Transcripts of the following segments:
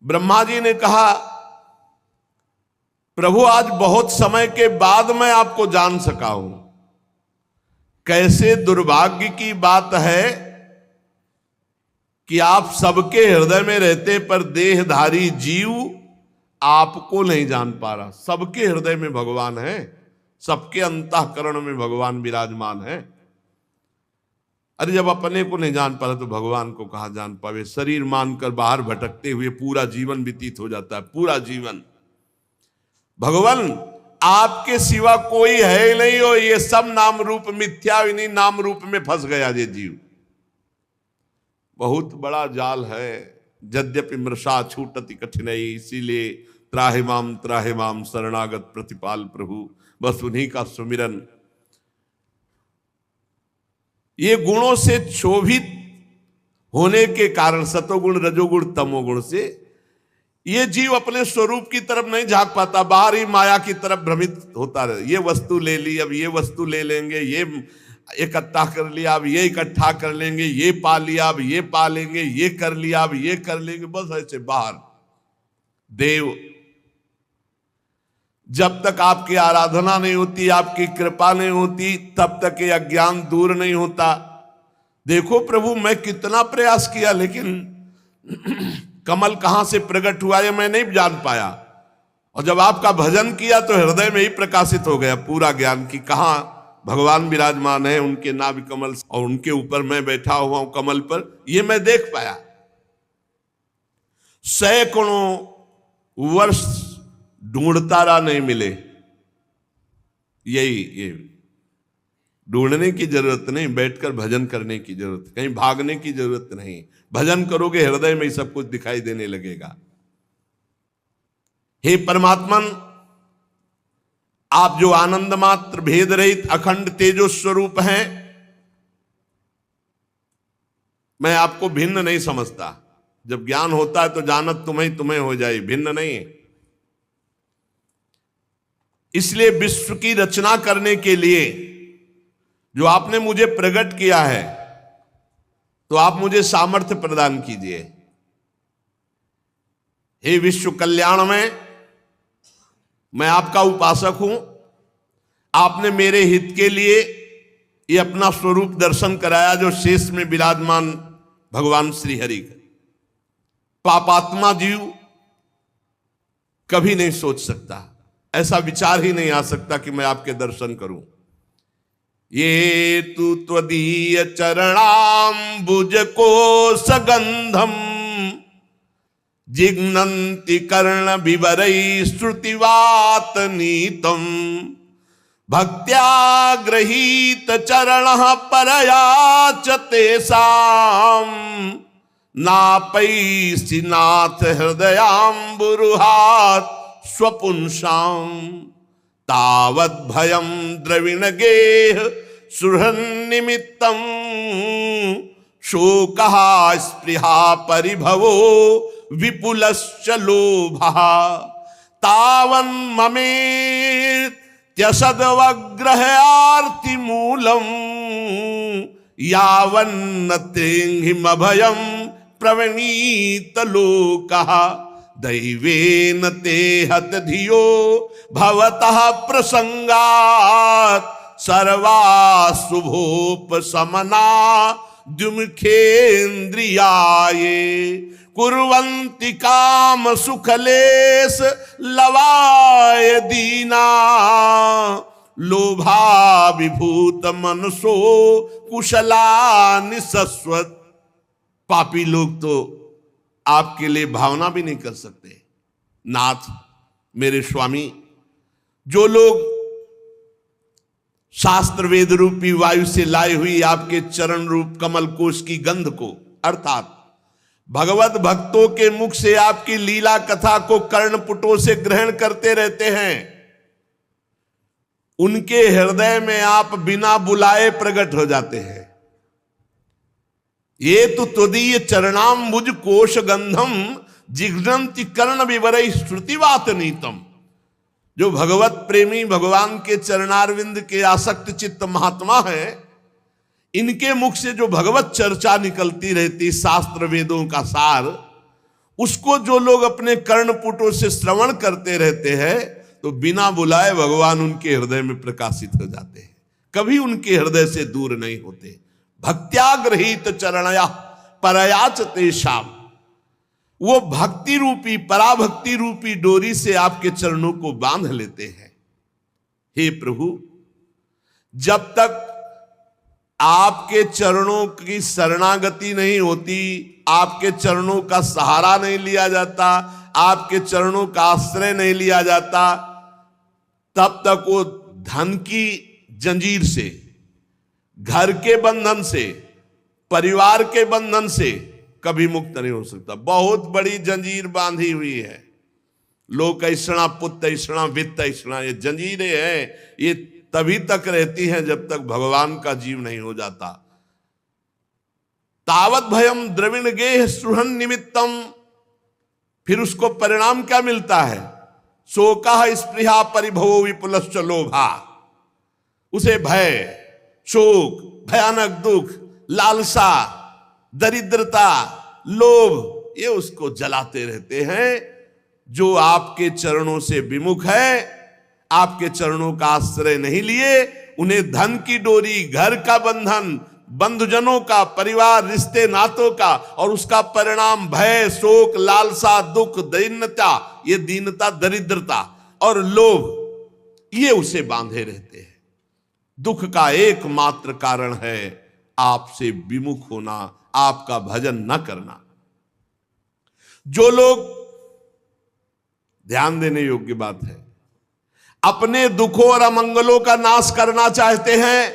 ब्रह्मा जी ने कहा, प्रभु आज बहुत समय के बाद मैं आपको जान सका हूं। कैसे दुर्भाग्य की बात है कि आप सबके हृदय में रहते पर देहधारी जीव आपको नहीं जान पा रहा। सबके हृदय में भगवान है, सबके अंतःकरण में भगवान विराजमान है। अरे जब अपने को नहीं जान पा रहा तो भगवान को कहां जान पावे। शरीर मानकर बाहर भटकते हुए पूरा जीवन व्यतीत हो जाता है, पूरा जीवन। भगवान आपके सिवा कोई है ही नहीं हो, ये सब नाम रूप मिथ्या, इन्हीं नाम रूप में फंस गया ये जीव। बहुत बड़ा जाल है। यद्यपि मृषा छूटति कठिनाई, इसीलिए त्राहि माम शरणागत प्रतिपाल प्रभु, बस उन्हीं का सुमिरन। ये गुणों से क्षोभित होने के कारण, सतोगुण रजोगुण तमोगुण से, ये जीव अपने स्वरूप की तरफ नहीं झांक पाता, बाहर ही माया की तरफ भ्रमित होता रहे। ये वस्तु ले ली, अब ये वस्तु ले लेंगे, ये इकट्ठा कर लिया, अब ये इकट्ठा कर लेंगे, ये पा लिया, अब ये पा लेंगे, ये कर लिया, अब ये कर लेंगे, बस ऐसे बाहर। देव, जब तक आपकी आराधना नहीं होती, आपकी कृपा नहीं होती, तब तक ये अज्ञान दूर नहीं होता। देखो प्रभु, मैं कितना प्रयास किया, लेकिन कमल कहां से प्रकट हुआ ये मैं नहीं जान पाया। और जब आपका भजन किया तो हृदय में ही प्रकाशित हो गया पूरा ज्ञान कि कहां भगवान विराजमान है, उनके नाभि कमल, और उनके ऊपर मैं बैठा हुआ हूं कमल पर, ये मैं देख पाया। सैकड़ों वर्ष ढूंढता रहा, नहीं मिले। ये ढूंढने की जरूरत नहीं, बैठकर भजन करने की जरूरत, कहीं भागने की जरूरत नहीं। भजन करोगे हृदय में ही सब कुछ दिखाई देने लगेगा। हे परमात्मन, आप जो आनंद मात्र भेद रहित अखंड तेजो स्वरूप हैं, मैं आपको भिन्न नहीं समझता। जब ज्ञान होता है तो जानत तुम्हें हो जाए, भिन्न नहीं है। इसलिए विश्व की रचना करने के लिए जो आपने मुझे प्रकट किया है, तो आप मुझे सामर्थ्य प्रदान कीजिए। हे विश्व कल्याण में, मैं आपका उपासक हूं। आपने मेरे हित के लिए ये अपना स्वरूप दर्शन कराया, जो शेष में विराजमान भगवान श्री हरि का। पापात्मा जीव कभी नहीं सोच सकता, ऐसा विचार ही नहीं आ सकता कि मैं आपके दर्शन करूं। ये तु त्वदीय चरणाम्बुज को सगंधम जिघ्नन्ति कर्ण विवरै श्रुतिवात नीतम भक्त्या गृहीत चरणः परया च तेषां नापैसि नाथ हृदयाम्बुरुहात् स्वपुंसां तावद् भयं द्रविण गेह सुहृन्निमित्तं शोकः स्पृहा परिभवो विपुलश्च लोभः तावन्ममेत्यसद्वग्रहार्तिमूलं यावन्न तेङ्घिमभयं प्रवणीत लोकः दैवेन ते हत धियो भवतः प्रसंगात् सर्वाशुभोपशमना द्युमुखेन्द्रियाये कुर्वन्ति काम सुखलेश लवाय दीना लोभा विभूत मनसो कुशलानि शश्वत। पापी लोग तो आपके लिए भावना भी नहीं कर सकते। नाथ, मेरे स्वामी, जो लोग शास्त्र वेद रूपी वायु से लाई हुई आपके चरण रूप कमल कोश की गंध को, अर्थात भगवत भक्तों के मुख से आपकी लीला कथा को कर्णपुटों से ग्रहण करते रहते हैं, उनके हृदय में आप बिना बुलाए प्रकट हो जाते हैं। ये तो त्वदीय चरणाम्बुज कोश गंधम जिघ्नन्ति कर्ण विवरै श्रुतिवात नीतम। जो भगवत प्रेमी, भगवान के चरणारविंद के आसक्त चित्त महात्मा है, इनके मुख से जो भगवत चर्चा निकलती रहती, शास्त्र वेदों का सार, उसको जो लोग अपने कर्णपुटों से श्रवण करते रहते हैं तो बिना बुलाए भगवान उनके हृदय में प्रकाशित हो जाते हैं, कभी उनके हृदय से दूर नहीं होते। भक्त्याग्रहित चरणया परयाच तेषाम, वो भक्ति रूपी पराभक्ति रूपी डोरी से आपके चरणों को बांध लेते हैं। हे प्रभु, जब तक आपके चरणों की शरणागति नहीं होती, आपके चरणों का सहारा नहीं लिया जाता, आपके चरणों का आश्रय नहीं लिया जाता, तब तक वो धन की जंजीर से, घर के बंधन से, परिवार के बंधन से कभी मुक्त नहीं हो सकता। बहुत बड़ी जंजीर बांधी हुई है, लोक ऐषणा पुत्र ऐषणा वित्त ऐषणा, ये जंजीरें हैं, ये तभी तक रहती हैं जब तक भगवान का जीव नहीं हो जाता। तावत भयम द्रविण गेह सुहन निमित्तम, फिर उसको परिणाम क्या मिलता है? शोका स्पृहा परिभवो विपुलश्च लोभा, उसे भय, शोक, भयानक दुख, लालसा, दरिद्रता, लोभ, ये उसको जलाते रहते हैं। जो आपके चरणों से विमुख है, आपके चरणों का आश्रय नहीं लिए, उन्हें धन की डोरी, घर का बंधन, बंधुजनों का, परिवार, रिश्ते नातों का, और उसका परिणाम भय, शोक, लालसा, दुख, दीनता, ये दीनता, दरिद्रता और लोभ, ये उसे बांधे रहते हैं। दुख का एकमात्र कारण है आपसे विमुख होना, आपका भजन न करना। जो लोग, ध्यान देने योग्य बात है, अपने दुखों और अमंगलों का नाश करना चाहते हैं,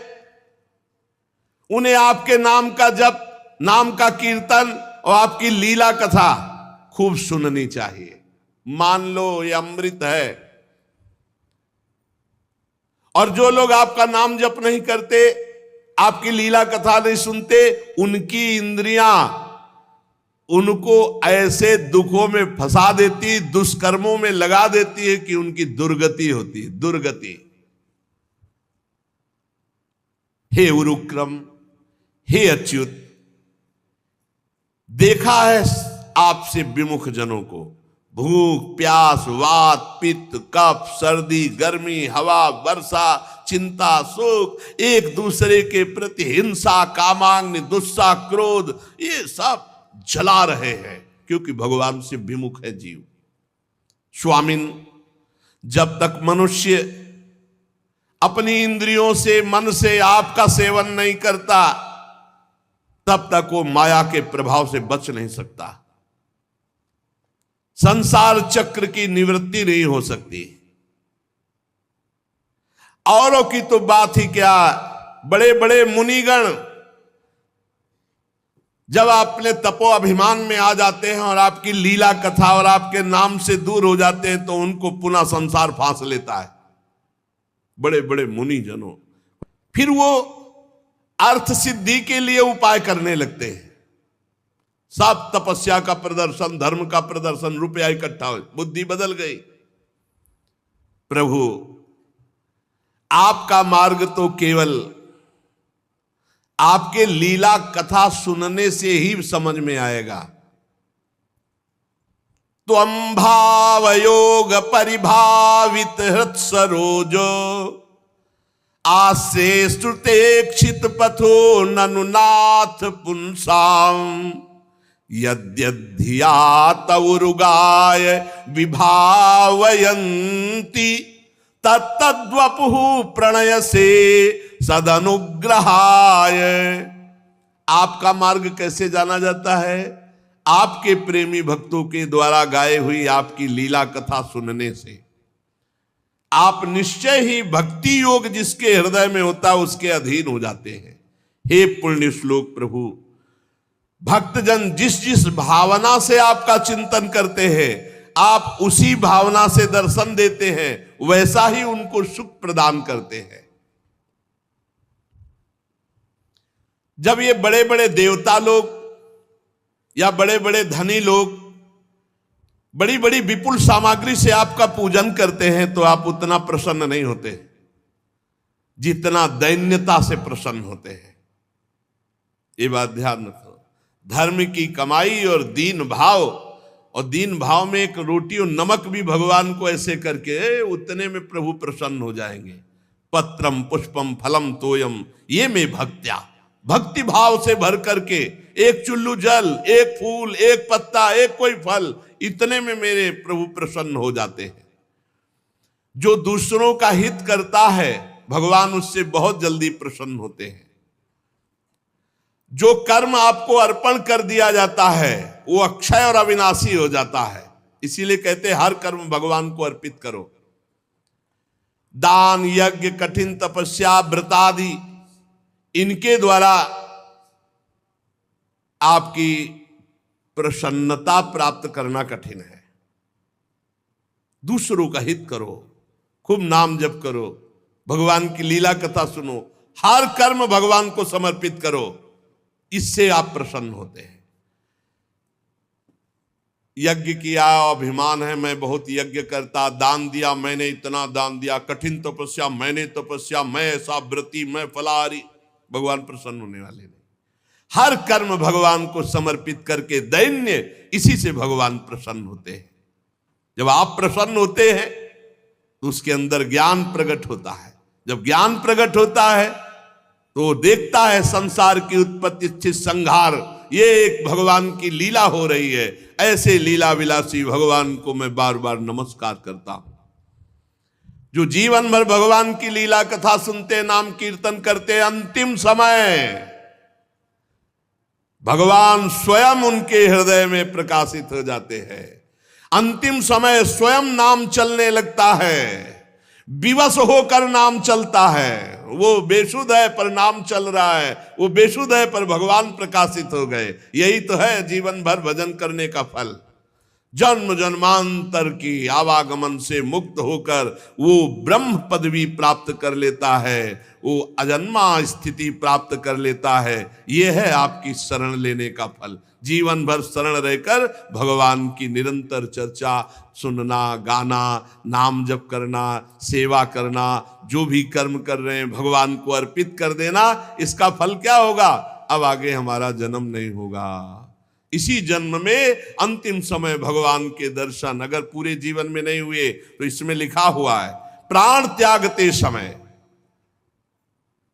उन्हें आपके नाम का जप, नाम का कीर्तन और आपकी लीला कथा खूब सुननी चाहिए। मान लो ये अमृत है। और जो लोग आपका नाम जप नहीं करते, आपकी लीला कथा नहीं सुनते, उनकी इंद्रियां उनको ऐसे दुखों में फंसा देती, दुष्कर्मों में लगा देती है कि उनकी दुर्गति होती है, दुर्गति। हे उरुक्रम, हे अच्युत, देखा है आपसे विमुख जनों को, भूख, प्यास, वात, पित्त, कफ, सर्दी, गर्मी, हवा, वर्षा, चिंता, शोक, एक दूसरे के प्रति हिंसा, कामाग्नि, दुस्सा, क्रोध, ये सब जला रहे हैं क्योंकि भगवान से विमुख है जीव। स्वामिन, जब तक मनुष्य अपनी इंद्रियों से, मन से आपका सेवन नहीं करता, तब तक वो माया के प्रभाव से बच नहीं सकता, संसार चक्र की निवृत्ति नहीं हो सकती। औरों की तो बात ही क्या, बड़े बड़े मुनिगण जब अपने तपो अभिमान में आ जाते हैं और आपकी लीला कथा और आपके नाम से दूर हो जाते हैं, तो उनको पुनः संसार फांस लेता है, बड़े बड़े मुनि जनों। फिर वो अर्थ सिद्धि के लिए उपाय करने लगते हैं, सब तपस्या का प्रदर्शन, धर्म का प्रदर्शन, रुपया इकट्ठा हो, बुद्धि बदल गई। प्रभु, आपका मार्ग तो केवल आपके लीला कथा सुनने से ही समझ में आएगा। त्वं भावयोग परिभावित हृत् सरोजो, आसे श्रुते क्षित पथो ननुनाथ पुंसाम, यद्यधिया तवुरुगाय विभावयन्ति, तत्तद्वपुः प्रणय से सदनुग्रहाय। आपका मार्ग कैसे जाना जाता है? आपके प्रेमी भक्तों के द्वारा गाए हुई आपकी लीला कथा सुनने से। आप निश्चय ही भक्ति योग जिसके हृदय में होता है उसके अधीन हो जाते हैं। हे पुण्य श्लोक प्रभु, भक्तजन जिस जिस भावना से आपका चिंतन करते हैं, आप उसी भावना से दर्शन देते हैं, वैसा ही उनको सुख प्रदान करते हैं। जब ये बड़े बड़े देवता लोग या बड़े बड़े धनी लोग बड़ी बड़ी विपुल सामग्री से आपका पूजन करते हैं, तो आप उतना प्रसन्न नहीं होते जितना दैन्यता से प्रसन्न होते हैं। ये बात ध्यान रखो। धर्म की कमाई और दीन भाव और दीन भाव में एक रोटी और नमक भी भगवान को ऐसे करके, उतने में प्रभु प्रसन्न हो जाएंगे। पत्रम पुष्पम फलम तोयम ये में भक्त्या, भक्ति भाव से भर करके एक चुल्लू जल, एक फूल, एक पत्ता, एक कोई फल, इतने में मेरे प्रभु प्रसन्न हो जाते हैं। जो दूसरों का हित करता है भगवान उससे बहुत जल्दी प्रसन्न होते हैं। जो कर्म आपको अर्पण कर दिया जाता है वो अक्षय और अविनाशी हो जाता है। इसीलिए कहते हैं हर कर्म भगवान को अर्पित करो। दान, यज्ञ, कठिन तपस्या, व्रतादि, इनके द्वारा आपकी प्रसन्नता प्राप्त करना कठिन है। दूसरों का हित करो, खूब नाम जप करो, भगवान की लीला कथा सुनो, हर कर्म भगवान को समर्पित करो, इससे आप प्रसन्न होते हैं। यज्ञ किया, अभिमान है मैं बहुत यज्ञ करता, दान दिया मैंने इतना दान दिया, कठिन तपस्या मैंने तपस्या, मैं ऐसा व्रती, मैं फलाहारी, भगवान प्रसन्न होने वाले नहीं। हर कर्म भगवान को समर्पित करके दैन्य, इसी से भगवान प्रसन्न होते हैं। जब आप प्रसन्न होते हैं तो उसके अंदर ज्ञान प्रकट होता है। जब ज्ञान प्रकट होता है तो देखता है संसार की उत्पत्ति स्थिति संहार, ये एक भगवान की लीला हो रही है। ऐसे लीला विलासी भगवान को मैं बार बार नमस्कार करता हूं। जो जीवन भर भगवान की लीला कथा सुनते, नाम कीर्तन करते, अंतिम समय भगवान स्वयं उनके हृदय में प्रकाशित हो जाते हैं। अंतिम समय स्वयं नाम चलने लगता है, विवश होकर नाम चलता है। वो बेसुध है पर नाम चल रहा है, वो बेसुध है पर भगवान प्रकाशित हो गए। यही तो है जीवन भर भजन करने का फल। जन्म जन्मांतर की आवागमन से मुक्त होकर वो ब्रह्म पदवी प्राप्त कर लेता है, वो अजन्मा स्थिति प्राप्त कर लेता है। ये है आपकी शरण लेने का फल। जीवन भर शरण रहकर भगवान की निरंतर चर्चा सुनना, गाना, नाम जप करना, सेवा करना, जो भी कर्म कर रहे हैं भगवान को अर्पित कर देना। इसका फल क्या होगा? अब आगे हमारा जन्म नहीं होगा। इसी जन्म में अंतिम समय भगवान के दर्शन अगर पूरे जीवन में नहीं हुए तो इसमें लिखा हुआ है प्राण त्यागते समय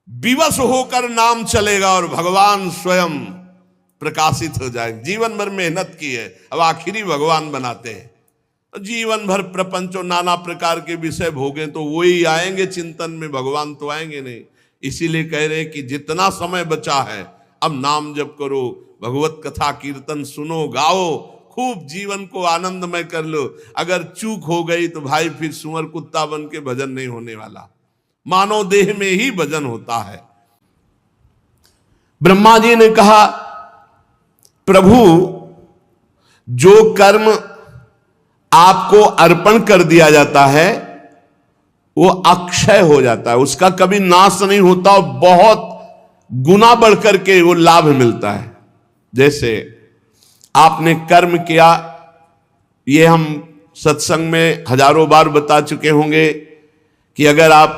विवश होकर नाम चलेगा और भगवान स्वयं प्रकाशित हो जाए। जीवन भर मेहनत की है, अब आखिरी भगवान बनाते हैं। जीवन भर प्रपंच और नाना प्रकार के विषय भोगे तो वही आएंगे चिंतन में, भगवान तो आएंगे नहीं। इसीलिए कह रहे कि जितना समय बचा है अब नाम जप करो, भगवत कथा कीर्तन सुनो, गाओ, खूब जीवन को आनंदमय कर लो। अगर चूक हो गई तो भाई फिर सुअर कुत्ता बन के भजन नहीं होने वाला, मानव देह में ही भजन होता है। ब्रह्मा जी ने कहा प्रभु जो कर्म आपको अर्पण कर दिया जाता है वो अक्षय हो जाता है, उसका कभी नाश नहीं होता और बहुत गुना बढ़ करके वो लाभ मिलता है। जैसे आपने कर्म किया, ये हम सत्संग में हजारों बार बता चुके होंगे कि अगर आप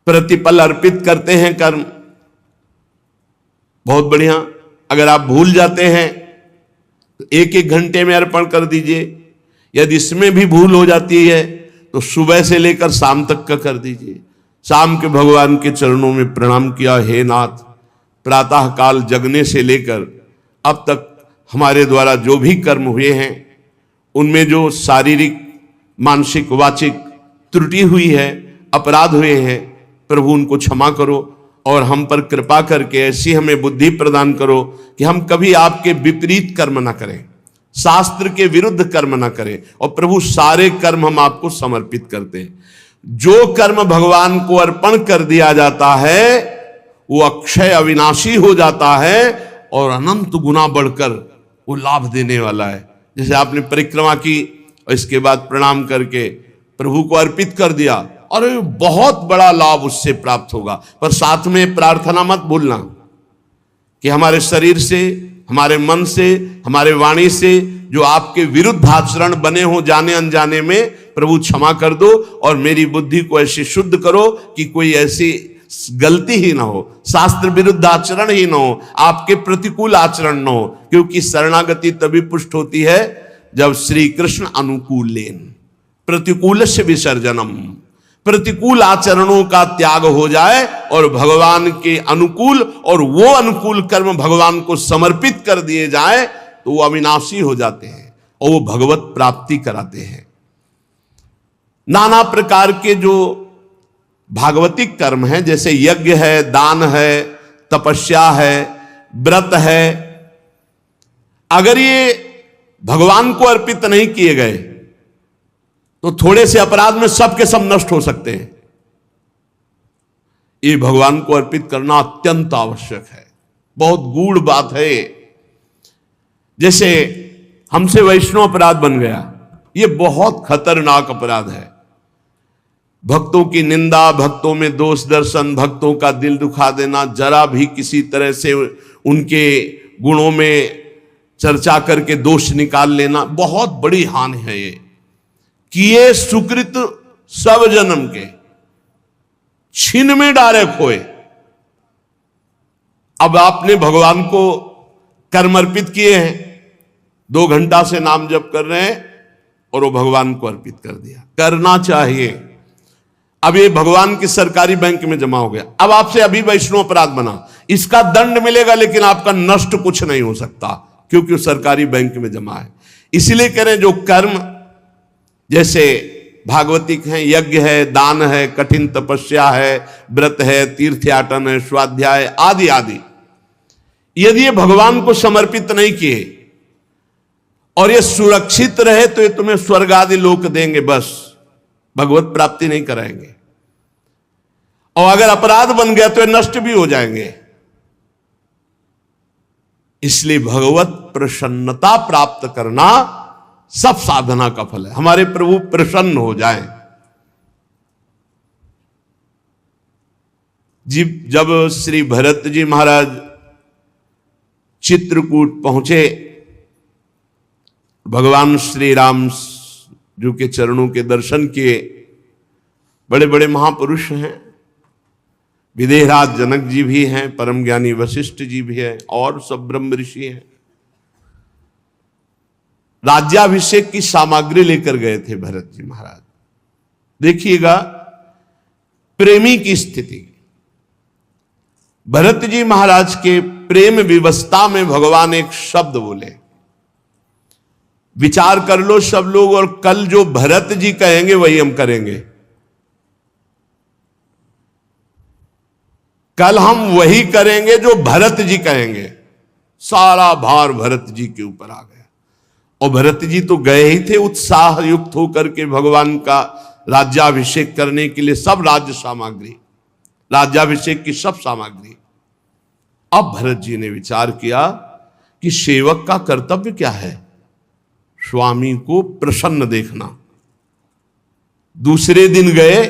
प्रतिपल अर्पित करते हैं कर्म, बहुत बढ़िया। अगर आप भूल जाते हैं तो एक एक घंटे में अर्पण कर दीजिए। यदि इसमें भी भूल हो जाती है तो सुबह से लेकर शाम तक का कर दीजिए। शाम के भगवान के चरणों में प्रणाम किया, हे नाथ, प्रातः काल जगने से लेकर अब तक हमारे द्वारा जो भी कर्म हुए हैं उनमें जो शारीरिक, मानसिक, वाचिक त्रुटि हुई है, अपराध हुए हैं, प्रभु उनको क्षमा करो और हम पर कृपा करके ऐसी हमें बुद्धि प्रदान करो कि हम कभी आपके विपरीत कर्म ना करें, शास्त्र के विरुद्ध कर्म ना करें। और प्रभु सारे कर्म हम आपको समर्पित करते हैं। जो कर्म भगवान को अर्पण कर दिया जाता है वो अक्षय अविनाशी हो जाता है और अनंत गुना बढ़कर वो लाभ देने वाला है। जैसे आपने परिक्रमा की और इसके बाद प्रणाम करके प्रभु को अर्पित कर दिया और बहुत बड़ा लाभ उससे प्राप्त होगा। पर साथ में प्रार्थना मत भूलना कि हमारे शरीर से, हमारे मन से, हमारे वाणी से जो आपके विरुद्ध आचरण बने हो जाने अनजाने में, प्रभु क्षमा कर दो और मेरी बुद्धि को ऐसे शुद्ध करो कि कोई ऐसी गलती ही ना हो, शास्त्र विरुद्ध आचरण ही ना हो, आपके प्रतिकूल आचरण ना हो। क्योंकि शरणागति तभी पुष्ट होती है जब श्री कृष्ण अनुकूलेन प्रतिकूलस्य विसर्जनम, प्रतिकूल आचरणों का त्याग हो जाए और भगवान के अनुकूल और वो अनुकूल कर्म भगवान को समर्पित कर दिए जाए तो वो अविनाशी हो जाते हैं और वो भगवत प्राप्ति कराते हैं। नाना प्रकार के जो भागवतिक कर्म हैं, जैसे यज्ञ है, दान है, तपस्या है, व्रत है, अगर ये भगवान को अर्पित नहीं किए गए तो थोड़े से अपराध में सब के सब नष्ट हो सकते हैं। ये भगवान को अर्पित करना अत्यंत आवश्यक है, बहुत गूढ़ बात है। जैसे हमसे वैष्णव अपराध बन गया, ये बहुत खतरनाक अपराध है। भक्तों की निंदा, भक्तों में दोष दर्शन, भक्तों का दिल दुखा देना, जरा भी किसी तरह से उनके गुणों में चर्चा करके दोष निकाल लेना, बहुत बड़ी हानि है ये। किए सुकृत सब जन्म के छिन में डारे खोए। अब आपने भगवान को कर्म अर्पित किए हैं, 2 घंटा से नाम जप कर रहे हैं और वो भगवान को अर्पित कर दिया, करना चाहिए। अब ये भगवान की सरकारी बैंक में जमा हो गया, अब आपसे अभी वैष्णव अपराध बना, इसका दंड मिलेगा लेकिन आपका नष्ट कुछ नहीं हो सकता, क्योंकि वो सरकारी बैंक में जमा है। इसलिए करें जो कर्म जैसे भागवतिक हैं, यज्ञ है, दान है, कठिन तपस्या है, व्रत है, तीर्थयाटन है, स्वाध्याय आदि आदि, यदि ये भगवान को समर्पित नहीं किए और ये सुरक्षित रहे तो ये तुम्हें स्वर्ग आदि लोक देंगे, बस भगवत प्राप्ति नहीं कराएंगे। और अगर अपराध बन गया तो ये नष्ट भी हो जाएंगे। इसलिए भगवत प्रसन्नता प्राप्त करना सब साधना का फल है। हमारे प्रभु प्रसन्न हो जाएं। जब श्री भरत जी महाराज चित्रकूट पहुंचे, भगवान श्री राम जी के चरणों के दर्शन किए। बड़े बड़े महापुरुष हैं, विदेहराज जनक जी भी हैं, परम ज्ञानी वशिष्ठ जी भी हैं और सब ब्रह्म ऋषि हैं। राज्याभिषेक की सामग्री लेकर गए थे भरत जी महाराज। देखिएगा प्रेमी की स्थिति। भरत जी महाराज के प्रेम विवस्था में भगवान एक शब्द बोले, विचार कर लो सब लोग, और कल जो भरत जी कहेंगे वही हम करेंगे। कल हम वही करेंगे जो भरत जी कहेंगे। सारा भार भरत जी के ऊपर आ गया। और भरत जी तो गए ही थे उत्साह युक्त होकर के भगवान का राज्याभिषेक करने के लिए, सब राज्य सामग्री, राज्याभिषेक की सब सामग्री। अब भरत जी ने विचार किया कि सेवक का कर्तव्य क्या है, स्वामी को प्रसन्न देखना। दूसरे दिन गए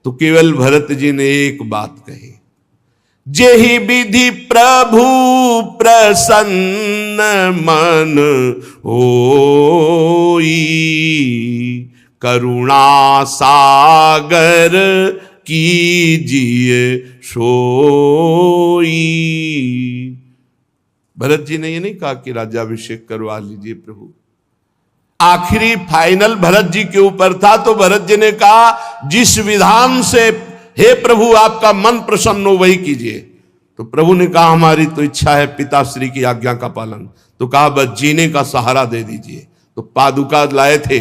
तो केवल भरत जी ने एक बात कही, जेहि विधि प्रभु प्रसन्न मन होई, करुणा सागर कीजिए सोई। भरत जी ने ये नहीं कहा कि राज्याभिषेक करवा लीजिए प्रभु, आखिरी फाइनल भरत जी के ऊपर था। तो भरत जी ने कहा जिस विधान से हे प्रभु आपका मन प्रसन्न हो वही कीजिए। तो प्रभु ने कहा हमारी तो इच्छा है पिताश्री की आज्ञा का पालन। तो कहा बस जीने का सहारा दे दीजिए। तो पादुका लाए थे,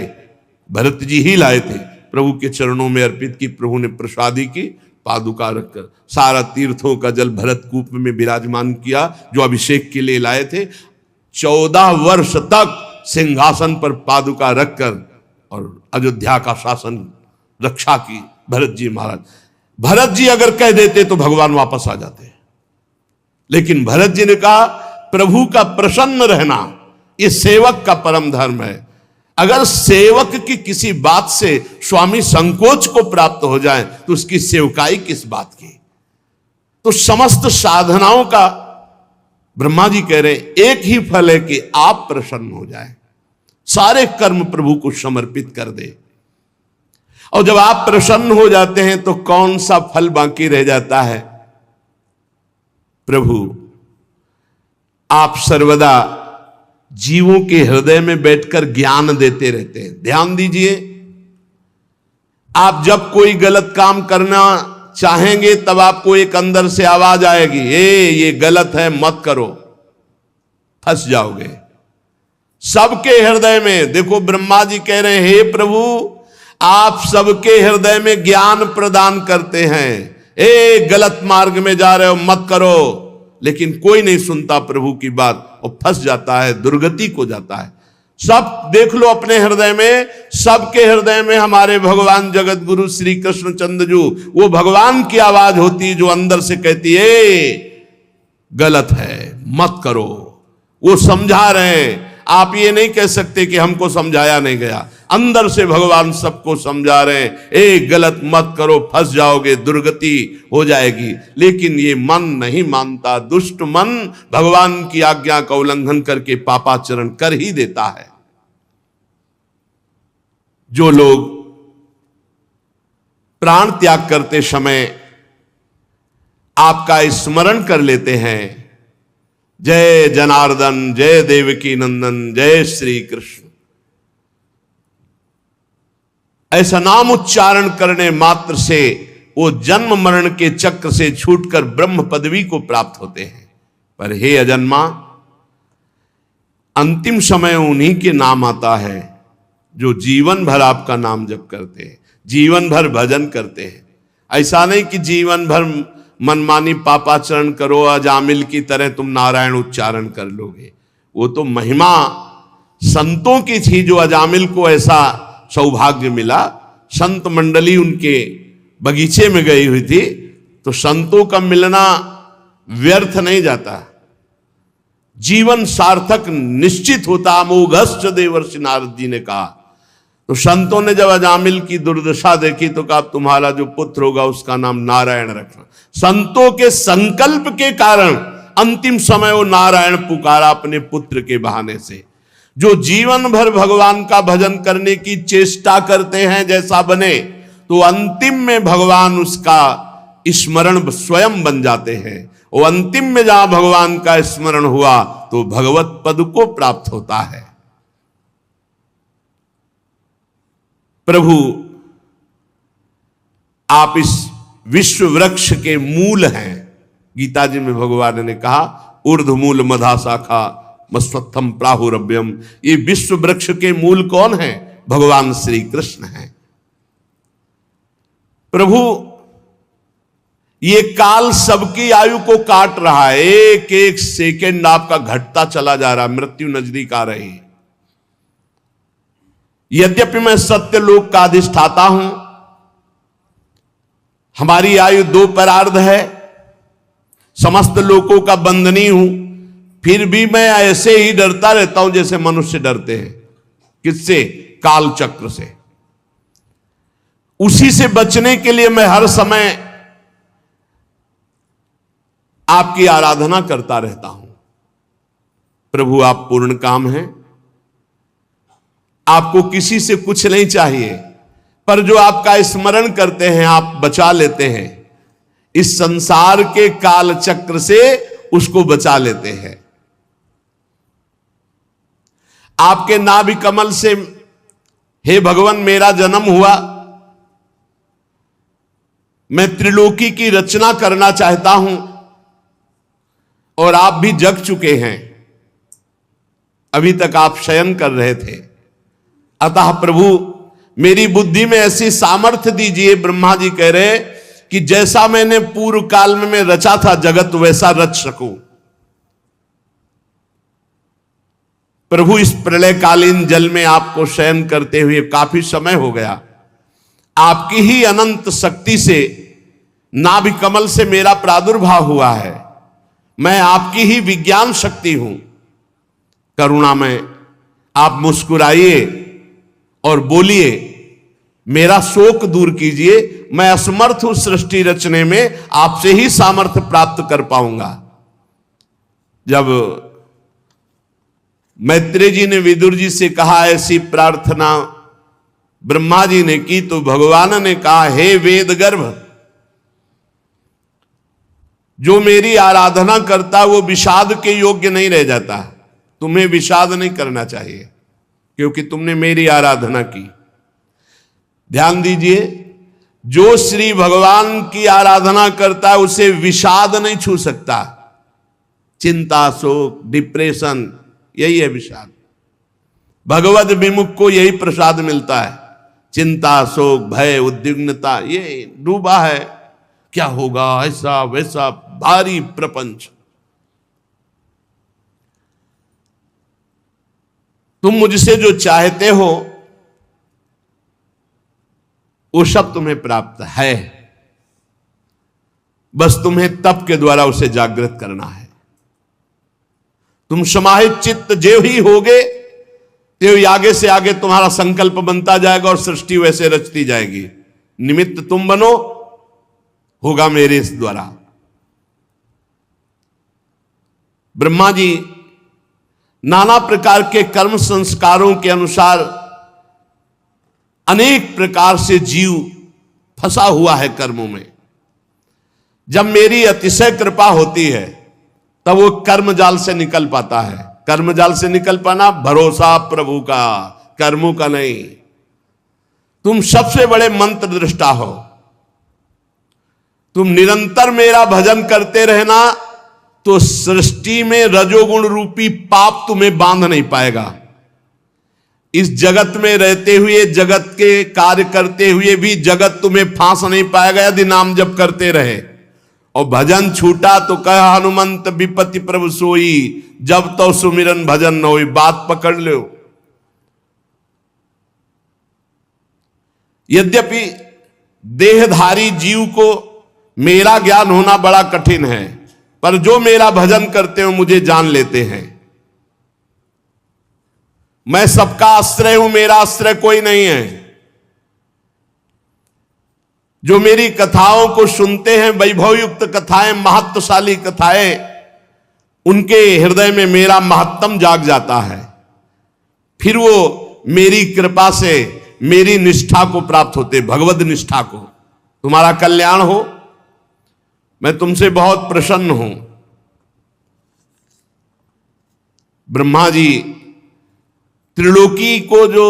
भरत जी ही लाए थे, प्रभु के चरणों में अर्पित की। प्रभु ने प्रसादी की, पादुका रखकर सारा तीर्थों का जल भरत कूप में विराजमान किया जो अभिषेक के लिए लाए थे। 14 वर्ष तक सिंहासन पर पादुका रखकर और अयोध्या का शासन रक्षा की भरत जी महाराज। भरत जी अगर कह देते तो भगवान वापस आ जाते, लेकिन भरत जी ने कहा प्रभु का प्रसन्न रहना ये सेवक का परम धर्म है। अगर सेवक की किसी बात से स्वामी संकोच को प्राप्त हो जाए तो उसकी सेवकाई किस बात की। तो समस्त साधनाओं का ब्रह्मा जी कह रहे एक ही फल है कि आप प्रसन्न हो जाए, सारे कर्म प्रभु को समर्पित कर दे। और जब आप प्रसन्न हो जाते हैं तो कौन सा फल बाकी रह जाता है। प्रभु आप सर्वदा जीवों के हृदय में बैठकर ज्ञान देते रहते हैं। ध्यान दीजिए, आप जब कोई गलत काम करना चाहेंगे तब आपको एक अंदर से आवाज आएगी, ये गलत है, मत करो, फंस जाओगे। सबके हृदय में, देखो ब्रह्मा जी कह रहे हैं, हे प्रभु आप सबके हृदय में ज्ञान प्रदान करते हैं, गलत मार्ग में जा रहे हो, मत करो। लेकिन कोई नहीं सुनता प्रभु की बात और फंस जाता है, दुर्गति को जाता है। सब देख लो अपने हृदय में, सबके हृदय में हमारे भगवान जगत गुरु श्री कृष्ण चंद्र जी, वो भगवान की आवाज होती है जो अंदर से कहती है गलत है, मत करो। वो समझा रहे हैं, आप ये नहीं कह सकते कि हमको समझाया नहीं गया। अंदर से भगवान सबको समझा रहे हैं, गलत मत करो, फंस जाओगे, दुर्गति हो जाएगी। लेकिन ये मन नहीं मानता, दुष्ट मन भगवान की आज्ञा का उल्लंघन करके पापाचरण कर ही देता है। जो लोग प्राण त्याग करते समय आपका स्मरण कर लेते हैं, जय जनार्दन, जय देवकी नंदन, जय श्री कृष्ण, ऐसा नाम उच्चारण करने मात्र से वो जन्म मरण के चक्र से छूटकर ब्रह्म पदवी को प्राप्त होते हैं। पर हे अजन्मा, अंतिम समय उन्हीं के नाम आता है जो जीवन भर आपका नाम जप करते हैं, जीवन भर भजन करते हैं। ऐसा नहीं कि जीवन भर मनमानी पापाचरण करो, अजामिल की तरह तुम नारायण उच्चारण कर लोगे। वो तो महिमा संतों की थी जो अजामिल को ऐसा सौभाग्य मिला। संत मंडली उनके बगीचे में गई हुई थी, तो संतों का मिलना व्यर्थ नहीं जाता, जीवन सार्थक निश्चित होता। अमोघश्च देवर्षि नारद जी ने कहा। तो संतों ने जब अजामिल की दुर्दशा देखी तो कहा, तुम्हारा जो पुत्र होगा उसका नाम नारायण रखना। संतों के संकल्प के कारण अंतिम समय वो नारायण पुकारा अपने पुत्र के बहाने से। जो जीवन भर भगवान का भजन करने की चेष्टा करते हैं, जैसा बने, तो अंतिम में भगवान उसका स्मरण स्वयं बन जाते हैं। वो अंतिम में जहां भगवान का स्मरण हुआ तो भगवत पद को प्राप्त होता है। प्रभु आप इस विश्व वृक्ष के मूल हैं। गीता जी में भगवान ने कहा, ऊर्ध्वमूल मधा शाखा मस्वत्थम प्राहुरभ्यम। ये विश्व वृक्ष के मूल कौन है? भगवान श्री कृष्ण हैं। प्रभु ये काल सबकी आयु को काट रहा है, एक एक सेकंड आपका घटता चला जा रहा है, मृत्यु नजदीक आ रही है। यद्यपि मैं सत्य लोक का अधिष्ठाता हूं, हमारी आयु 2 परार्ध है, समस्त लोकों का बंधनी हूं, फिर भी मैं ऐसे ही डरता रहता हूं जैसे मनुष्य डरते हैं। किससे? काल चक्र से। उसी से बचने के लिए मैं हर समय आपकी आराधना करता रहता हूं। प्रभु आप पूर्ण काम हैं, आपको किसी से कुछ नहीं चाहिए, पर जो आपका स्मरण करते हैं आप बचा लेते हैं। इस संसार के काल चक्र से उसको बचा लेते हैं। आपके नाभि कमल से हे भगवान मेरा जन्म हुआ, मैं त्रिलोकी की रचना करना चाहता हूं, और आप भी जग चुके हैं, अभी तक आप शयन कर रहे थे। अतः प्रभु मेरी बुद्धि में ऐसी सामर्थ्य दीजिए, ब्रह्मा जी कह रहे कि जैसा मैंने पूर्व काल में मैं रचा था जगत, वैसा रच सकूं। प्रभु इस प्रलयकालीन जल में आपको शयन करते हुए काफी समय हो गया। आपकी ही अनंत शक्ति से नाभि कमल से मेरा प्रादुर्भाव हुआ है। मैं आपकी ही विज्ञान शक्ति हूं। करुणा में आप मुस्कुराइए और बोलिए, मेरा शोक दूर कीजिए, मैं असमर्थ हूं सृष्टि रचने में, आपसे ही सामर्थ्य प्राप्त कर पाऊंगा। जब मैत्रेय जी ने विदुर जी से कहा ऐसी प्रार्थना ब्रह्मा जी ने की, तो भगवान ने कहा, हे वेद गर्भ, जो मेरी आराधना करता वो विषाद के योग्य नहीं रह जाता। तुम्हें विषाद नहीं करना चाहिए, क्योंकि तुमने मेरी आराधना की। ध्यान दीजिए, जो श्री भगवान की आराधना करता है उसे विषाद नहीं छू सकता। चिंता, शोक, डिप्रेशन, यही है विषाद। भगवद विमुख को यही प्रसाद मिलता है। चिंता, शोक, भय, उद्विग्नता, ये डूबा है, क्या होगा, ऐसा वैसा, भारी प्रपंच। तुम मुझसे जो चाहते हो वो सब तुम्हें प्राप्त है, बस तुम्हें तप के द्वारा उसे जागृत करना है। तुम समाहित चित्त जो ही होगे, तो आगे से आगे तुम्हारा संकल्प बनता जाएगा और सृष्टि वैसे रचती जाएगी। निमित्त तुम बनो, होगा मेरे इस द्वारा। ब्रह्मा जी नाना प्रकार के कर्म संस्कारों के अनुसार अनेक प्रकार से जीव फंसा हुआ है कर्मों में। जब मेरी अतिशय कृपा होती है तब वो कर्म जाल से निकल पाता है। कर्म जाल से निकल पाना भरोसा प्रभु का, कर्मों का नहीं। तुम सबसे बड़े मंत्र दृष्टा हो। तुम निरंतर मेरा भजन करते रहना तो सृष्टि में रजोगुण रूपी पाप तुम्हें बांध नहीं पाएगा। इस जगत में रहते हुए, जगत के कार्य करते हुए भी जगत तुम्हें फांस नहीं पाएगा यदि नाम जप करते रहे। और भजन छूटा तो कह हनुमंत विपत्ति प्रभु सोई, जब तो सुमिरन भजन न होई। बात पकड़ लो। यद्यपि देहधारी जीव को मेरा ज्ञान होना बड़ा कठिन है, पर जो मेरा भजन करते हो मुझे जान लेते हैं। मैं सबका आश्रय हूं, मेरा आश्रय कोई नहीं है। जो मेरी कथाओं को सुनते हैं, वैभवयुक्त कथाएं, महत्वशाली कथाएं, उनके हृदय में मेरा महत्तम जाग जाता है। फिर वो मेरी कृपा से मेरी निष्ठा को प्राप्त होते, भगवद निष्ठा को। तुम्हारा कल्याण हो, मैं तुमसे बहुत प्रसन्न हूं। ब्रह्मा जी त्रिलोकी को जो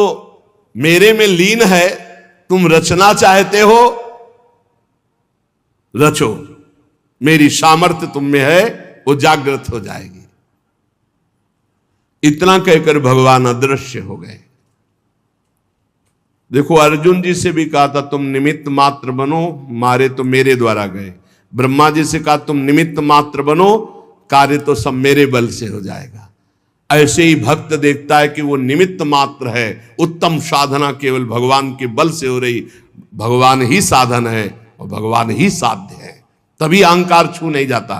मेरे में लीन है, तुम रचना चाहते हो, रचो। मेरी सामर्थ्य तुम में है, वो जागृत हो जाएगी। इतना कहकर भगवान अदृश्य हो गए। देखो, अर्जुन जी से भी कहा था तुम निमित्त मात्र बनो, मारे तो मेरे द्वारा गए। ब्रह्मा जी से कहा तुम निमित्त मात्र बनो, कार्य तो सब मेरे बल से हो जाएगा। ऐसे ही भक्त देखता है कि वो निमित्त मात्र है, उत्तम साधना केवल भगवान के बल से हो रही, भगवान ही साधन है और भगवान ही साध्य है, तभी अहंकार छू नहीं जाता।